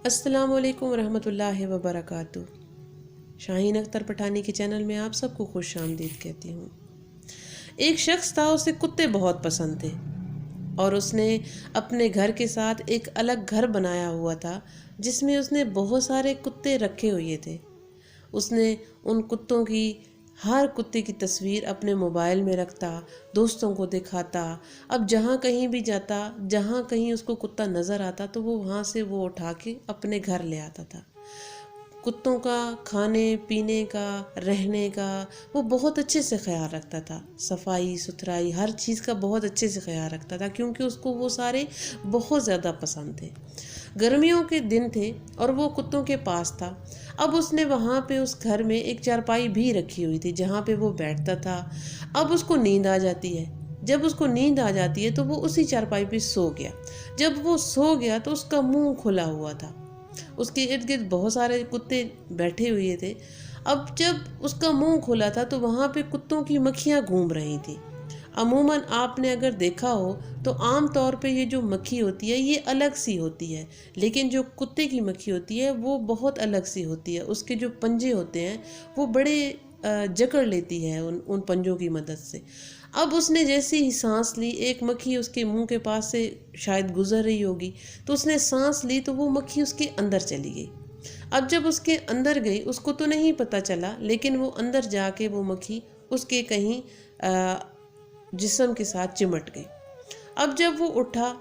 السلام علیکم ورحمۃ اللہ وبرکاتہ۔ شاہین اختر پٹھانی کے چینل میں آپ سب کو خوش آمدید کہتی ہوں۔ ایک شخص تھا، اسے کتے بہت پسند تھے اور اس نے اپنے گھر کے ساتھ ایک الگ گھر بنایا ہوا تھا جس میں اس نے بہت سارے کتے رکھے ہوئے تھے۔ اس نے ان کتوں کی ہر کتے کی تصویر اپنے موبائل میں رکھتا، دوستوں کو دکھاتا۔ اب جہاں کہیں بھی جاتا، جہاں کہیں اس کو کتا نظر آتا تو وہ وہاں سے وہ اٹھا کے اپنے گھر لے آتا تھا۔ کتوں کا کھانے پینے کا، رہنے کا وہ بہت اچھے سے خیال رکھتا تھا۔ صفائی ستھرائی ہر چیز کا بہت اچھے سے خیال رکھتا تھا کیونکہ اس کو وہ سارے بہت زیادہ پسند تھے۔ گرمیوں کے دن تھے اور وہ کتوں کے پاس تھا۔ اب اس نے وہاں پہ اس گھر میں ایک چارپائی بھی رکھی ہوئی تھی جہاں پہ وہ بیٹھتا تھا۔ اب اس کو نیند آ جاتی ہے۔ جب اس کو نیند آ جاتی ہے تو وہ اسی چارپائی پہ سو گیا۔ جب وہ سو گیا تو اس کا منہ کھلا ہوا تھا۔ اس کے ارد گرد بہت سارے کتے بیٹھے ہوئے تھے۔ اب جب اس کا منہ کھلا تھا تو وہاں پہ کتوں کی مکھیاں گھوم رہی تھیں۔ عموماً آپ نے اگر دیکھا ہو تو عام طور پہ یہ جو مکھی ہوتی ہے یہ الگ سی ہوتی ہے، لیکن جو کتے کی مکھی ہوتی ہے وہ بہت الگ سی ہوتی ہے۔ اس کے جو پنجے ہوتے ہیں وہ بڑے جکڑ لیتی ہے ان پنجوں کی مدد سے۔ اب اس نے جیسی ہی سانس لی، ایک مکھی اس کے منہ کے پاس سے شاید گزر رہی ہوگی تو اس نے سانس لی تو وہ مکھی اس کے اندر چلی گئی۔ اب جب اس کے اندر گئی اس کو تو نہیں پتہ چلا، لیکن وہ اندر جا کے وہ مکھی اس کے کہیں جسم کے ساتھ چمٹ گئی۔ اب جب وہ اٹھا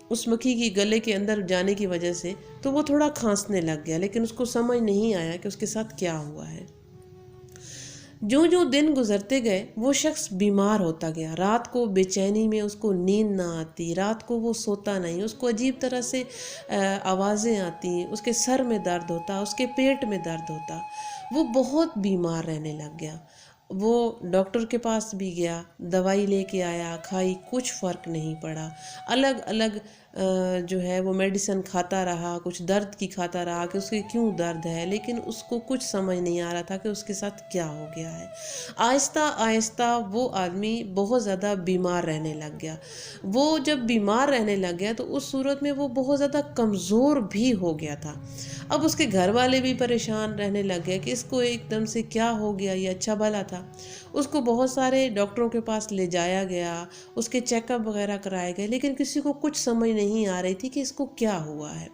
اس مکھی کی گلے کے اندر جانے کی وجہ سے تو وہ تھوڑا کھانسنے لگ گیا، لیکن اس کو سمجھ نہیں آیا کہ اس کے ساتھ کیا ہوا ہے۔ جو دن گزرتے گئے وہ شخص بیمار ہوتا گیا۔ رات کو بے چینی میں اس کو نیند نہ آتی، رات کو وہ سوتا نہیں، اس کو عجیب طرح سے آوازیں آتی، اس کے سر میں درد ہوتا، اس کے پیٹ میں درد ہوتا۔ وہ بہت بیمار رہنے لگ گیا۔ وہ ڈاکٹر کے پاس بھی گیا، دوائی لے کے آیا، کھائی، کچھ فرق نہیں پڑا۔ الگ الگ جو ہے وہ میڈیسن کھاتا رہا، کچھ درد کی کھاتا رہا کہ اس کے کیوں درد ہے، لیکن اس کو کچھ سمجھ نہیں آ رہا تھا کہ اس کے ساتھ کیا ہو گیا ہے۔ آہستہ آہستہ وہ آدمی بہت زیادہ بیمار رہنے لگ گیا۔ وہ جب بیمار رہنے لگ گیا تو اس صورت میں وہ بہت زیادہ کمزور بھی ہو گیا تھا۔ اب اس کے گھر والے بھی پریشان رہنے لگ گئے کہ اس کو ایک دم سے کیا ہو گیا، یہ اچھا بھلا تھا۔ اس کو بہت سارے ڈاکٹروں کے پاس لے جایا گیا، اس کے چیک اپ وغیرہ کرائے گئے، لیکن کسی کو کچھ سمجھ نہیں آ رہی تھی کہ اس کو کیا ہوا ہے۔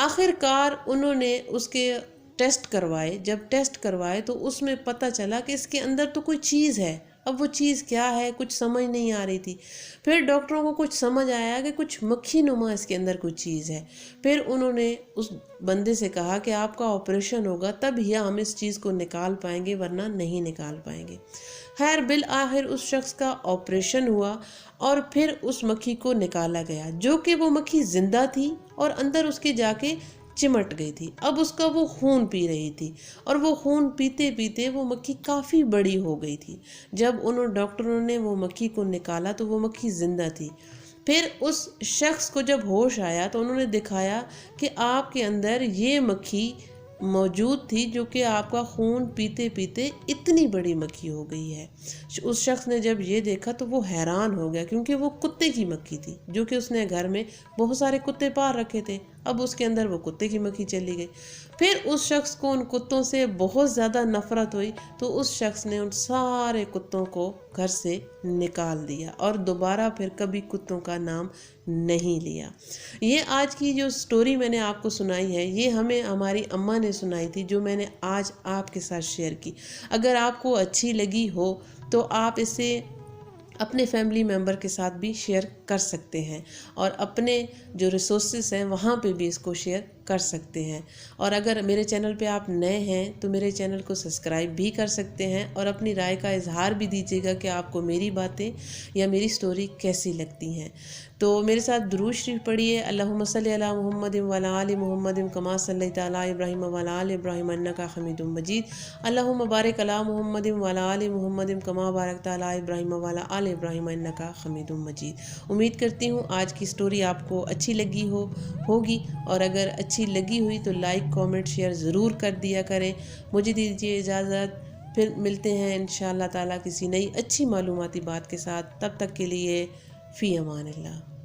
آخر کار انہوں نے اس کے ٹیسٹ کروائے۔ جب ٹیسٹ کروائے تو اس میں پتہ چلا کہ اس کے اندر تو کوئی چیز ہے۔ اب وہ چیز کیا ہے کچھ سمجھ نہیں آ رہی تھی۔ پھر ڈاکٹروں کو کچھ سمجھ آیا کہ کچھ مکھی نما اس کے اندر کوئی چیز ہے۔ پھر انہوں نے اس بندے سے کہا کہ آپ کا آپریشن ہوگا تب ہی ہم اس چیز کو نکال پائیں گے، ورنہ نہیں نکال پائیں گے۔ خیر بالآخر اس شخص کا آپریشن ہوا اور پھر اس مکھی کو نکالا گیا، جو کہ وہ مکھی زندہ تھی اور اندر اس کے جا کے چمٹ گئی تھی۔ اب اس کا وہ خون پی رہی تھی اور وہ خون پیتے پیتے وہ مکھی کافی بڑی ہو گئی تھی۔ جب ڈاکٹروں نے وہ مکھی کو نکالا تو وہ مکھی زندہ تھی۔ پھر اس شخص کو جب ہوش آیا تو انہوں نے دکھایا کہ آپ کے اندر یہ مکھی موجود تھی جو کہ آپ کا خون پیتے پیتے اتنی بڑی مکھی ہو گئی ہے۔ اس شخص نے جب یہ دیکھا تو وہ حیران ہو گیا کیونکہ وہ کتے کی مکھی تھی جو کہ اس نے گھر میں بہت سارے کتے پال رکھے تھے۔ اب اس کے اندر وہ کتے کی مکھی چلی گئی۔ پھر اس شخص کو ان کتوں سے بہت زیادہ نفرت ہوئی تو اس شخص نے ان سارے کتوں کو گھر سے نکال دیا اور دوبارہ پھر کبھی کتوں کا نام نہیں لیا۔ یہ آج کی جو سٹوری میں نے آپ کو سنائی ہے یہ ہمیں ہماری اماں نے سنائی تھی، جو میں نے آج آپ کے ساتھ شیئر کی۔ اگر آپ کو اچھی لگی ہو تو آپ اسے اپنے فیملی ممبر کے ساتھ بھی شیئر کر سکتے ہیں اور اپنے جو ریسورسز ہیں وہاں پہ بھی اس کو شیئر کر سکتے ہیں۔ اور اگر میرے چینل پہ آپ نئے ہیں تو میرے چینل کو سبسکرائب بھی کر سکتے ہیں اور اپنی رائے کا اظہار بھی دیجیے گا کہ آپ کو میری باتیں یا میری سٹوری کیسی لگتی ہیں۔ تو میرے ساتھ درود شریف پڑھیے۔ اللہم صلی علی محمد وعلی آل محمد کما صلیت علی ابراہیم وعلی آل ابراہیم انک حمید مجید۔ اللہم بارک علی محمد وعلی آل محمد کما بارکت علی ابراہیم وعلی آل ابراہیم انک حمید مجید۔ امید کرتی ہوں آج کی سٹوری آپ کو اچھی لگی ہوگی، اور اگر اچھی لگی ہوئی تو لائک کامنٹ شیئر ضرور کر دیا کریں۔ مجھے دیجیے اجازت، پھر ملتے ہیں انشاءاللہ تعالیٰ کسی نئی اچھی معلوماتی بات کے ساتھ۔ تب تک کے لیے فی امان اللہ۔